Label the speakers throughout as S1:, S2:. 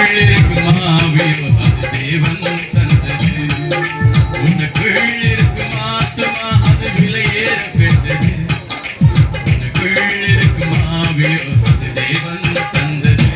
S1: இருக்கும் ஆவியோ அது தேவன் தந்தது. உனக்குள் இருக்கும் ஆத்துமா அது விலையேற பெற்றது. உனக்குள் இருக்கும் ஆவியோ அது தேவன் தந்தது.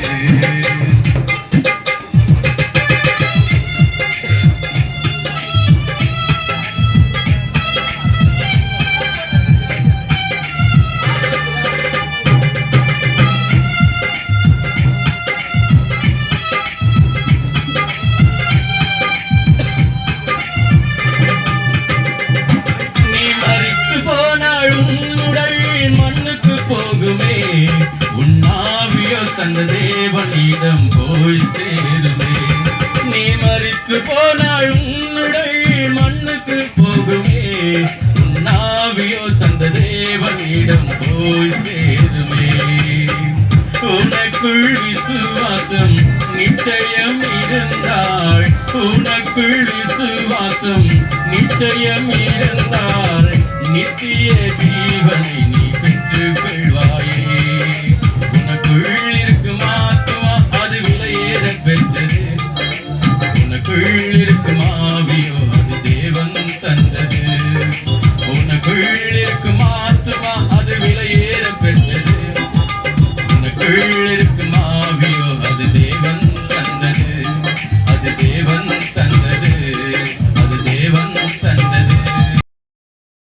S1: போகுமே உன்னாவியோ தந்த தேவனிடம் போய் சேருமே. நீ மரித்து போனாள் உன்னுடை மண்ணுக்கு போகுமே. உன்னாவியோ தந்த தேவனிடம் போய் சேருமே. உனக்குள் விசுவாசம் நிச்சயம் இருந்தாள். உனக்குள் விசுவாசம் நிச்சயம் இருந்தாள். நித்திய ஜீவனை நீ பெற்றுக் கொள்வாயே. உனக்குள் இருக்கும் ஆத்துமா அது விலையேற பெற்றது. உனக்குள் இருக்கும் ஆவியோ அது தேவன் தந்தது. உனக்குள் இருக்கும் ஆத்துமா அது விலையேற பெற்றது. உனக்குள் இருக்கும்